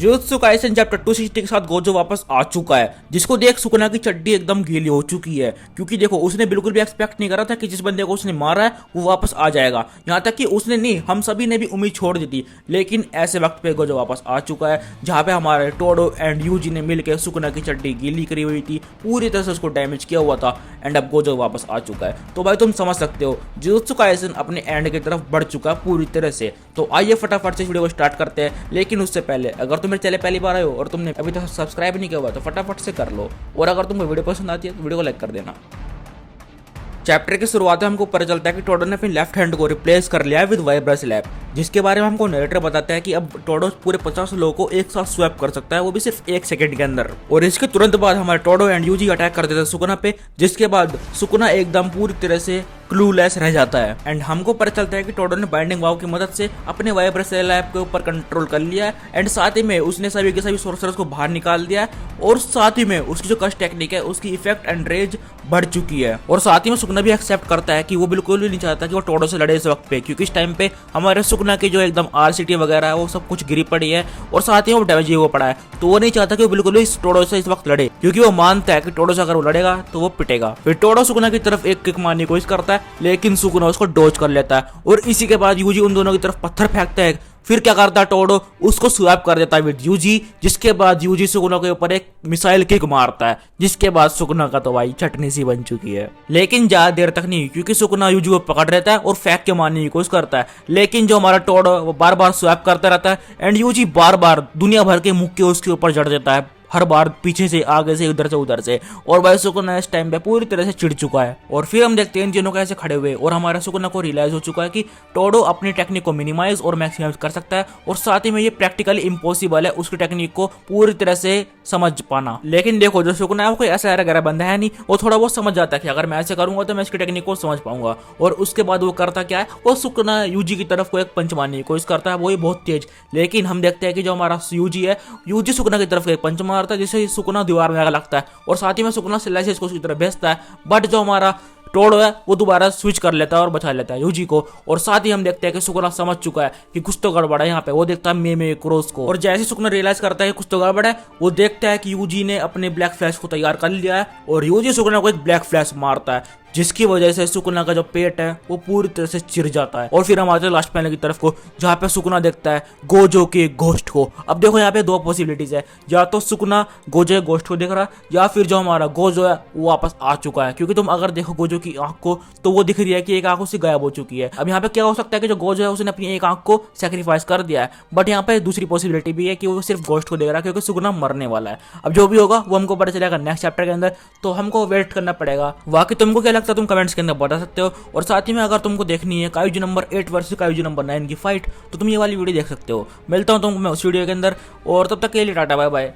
Jujutsu Kaisen chapter 260 के साथ Gojo वापस आ चुका है, जिसको देख सुकुना की चड्डी एकदम गीली हो चुकी है। क्योंकि देखो उसने बिल्कुल भी एक्सपेक्ट नहीं करा था कि जिस बंदे को उसने मारा है वो वापस आ जाएगा। यहाँ तक कि उसने नहीं, हम सभी ने भी उम्मीद छोड़ दी थी। लेकिन ऐसे वक्त पे गोजो वापस आ चुका है, जहाँ पे हमारे टोडो एंड यूजी ने मिलकर सुकुना की चड्डी गीली करी हुई थी, पूरी तरह से उसको डैमेज किया हुआ था। एंड अब गोजो वापस आ चुका है। तो भाई तुम समझ सकते हो जुजुत्सु काइसेन अपने एंड की तरफ बढ़ चुका है पूरी तरह से। तो आइए फटाफट से वीडियो को स्टार्ट करते हैं। लेकिन उससे पहले अगर तुम मेरे चैनल पहली बार आए हो और तुमने अभी तक सब्सक्राइब नहीं किया हुआ तो फटाफट से कर लो। और अगर तुमको वीडियो पसंद आती है तो वीडियो को लाइक कर देना। चैप्टर की शुरुआत में हमको पता चलता है कि टोडो ने अपनी लेफ्ट हैंड को रिप्लेस कर लिया है विद वाइब्रा स्लैप, जिसके बारे में हमको नरेटर बताता है कि अब टोडो पूरे 50 लोगों को एक साथ स्वैप कर सकता है, वो भी सिर्फ 1 सेकंड के अंदर। और इसके तुरंत बाद हमारे टोडो एंड यूजी अटैक कर देते हैं सुकुना पे, जिसके बाद सुकुना एकदम पूरी तरह से क्लूलेस रह जाता है। एंड हमको पता चलता है कि टोडो ने बाइंडिंग वाव की मदद से अपने वाइब्रा स्लैप के ऊपर कंट्रोल कर लिया है। एंड साथ ही में उसने सभी के सभी सोर्सर्स को बाहर निकाल दिया है। और साथ ही में उसकी जो कस्ट टेक्निक है उसकी इफेक्ट एंड रेंज बढ़ चुकी है। और साथ ही में सुकुना भी एक्सेप्ट करता है कि वो बिल्कुल भी नहीं चाहता कि वो टोडो से लड़े इस वक्त पे, क्योंकि इस टाइम पे हमारे सुकुना की जो एकदम आरसीटी वगैरह है वो सब कुछ गिरी पड़ी है और साथ ही वो डैमेज हुआ पड़ा है। तो वो नहीं चाहता कि वो बिल्कुल भी इस टोडो से इस वक्त लड़े, क्योंकि वो मानता है कि टोडो से अगर वो लड़ेगा तो वो पिटेगा। फिर टोडो सुकुना की तरफ एक किक मारने की कोशिश करता है, लेकिन सुकुना उसको डॉज कर लेता है। और इसी के बाद यूजी उन दोनों की तरफ पत्थर फेंकता है। फिर क्या करता है टोडो, उसको स्वैप कर देता है विद यूजी, जिसके बाद यूजी सुकुना के ऊपर एक मिसाइल किक मारता है, जिसके बाद सुकुना का तो भाई चटनी सी बन चुकी है। लेकिन ज्यादा देर तक नहीं, क्योंकि सुकुना यूजी को पकड़ रहता है और फेंक के मारने की कोशिश करता है। लेकिन जो हमारा टोडो वो बार बार स्वैप करता रहता है एंड यूजी बार बार दुनिया भर के मुक्के उसके ऊपर जड़ देता है, हर बार पीछे से, आगे से, उधर से, उधर से। और भाई सुकुना इस टाइम पे पूरी तरह से चिढ़ चुका है। और फिर हम देखते हैं इन तीनों कैसे खड़े हुए और हमारा सुकुना को रियलाइज हो चुका है कि टोडो अपनी टेक्निक को मिनिमाइज और मैक्सिमाइज कर सकता है, और साथ ही में ये प्रैक्टिकली इम्पॉसिबल है उसकी टेक्निक को पूरी तरह से समझ पाना। लेकिन देखो जो सुकुना है वो कोई ऐसा वगैरह बंदा है नहीं, वो थोड़ा बहुत समझ जाता है कि अगर मैं ऐसे करूंगा तो मैं इसकी टेक्निक को समझ पाऊंगा। और उसके बाद वो करता क्या है, वो सुकुना यूजी की तरफ को एक पंच मारने की कोशिश करता है, वो ही बहुत तेज। लेकिन हम देखते हैं कि जो हमारा यूजी है, यूजी सुकुना की तरफ एक पंच मारता है जिससे सुकुना दीवार में आगे लगता है, और साथ ही में सुकुना स्लाइसेस को उसकी तरफ भेजता है। बट जो हमारा टोडो है वो दोबारा स्विच कर लेता है और बचा लेता है यूजी को। और साथ ही हम देखते हैं कि सुकुना समझ चुका है कि कुछ तो गड़बड़ है यहाँ पे। वो देखता है मे क्रोस को, और जैसे सुकुना रियलाइज करता है कि कुछ तो गड़बड़ है, वो देखता है कि यूजी ने अपने ब्लैक फ्लैश को तैयार कर लिया है, और यूजी सुकुना को एक ब्लैक फ्लैश मारता है, जिसकी वजह से सुकुना का जो पेट है वो पूरी तरह से चिर जाता है। और फिर हम आते हैं लास्ट पैनल की तरफ को, जहाँ पे सुकुना देखता है गोजो के घोस्ट को। अब देखो यहाँ पे 2 पॉसिबिलिटीज है, या तो सुकुना गोजो के घोस्ट को देख रहा है, या फिर जो हमारा गोजो है वो वापस आ चुका है। क्योंकि तुम अगर देखो गोजो की आंख को तो वो दिख रही है कि एक आंख उससे गायब हो चुकी है। अब यहाँ पे क्या हो सकता है कि जो गोजो है उसने अपनी एक आंख को सेक्रीफाइस कर दिया है। बट यहाँ पे दूसरी पॉसिबिलिटी भी है कि वो सिर्फ घोस्ट को देख रहा है, क्योंकि सुकुना मरने वाला है। अब जो भी होगा वो हमको पता चलेगा नेक्स्ट चैप्टर के अंदर, तो हमको वेट करना पड़ेगा। बाकी तुमको क्या लगता है तुम कमेंट्स के अंदर बता सकते हो। और साथ ही में अगर तुमको देखनी है kaiju number 8 versus kaiju number 9 की फाइट, तो तुम ये वाली वीडियो देख सकते हो। मिलता हूँ तुमको मैं उस वीडियो के अंदर, और तब तक के लिए टाटा बाय बाय।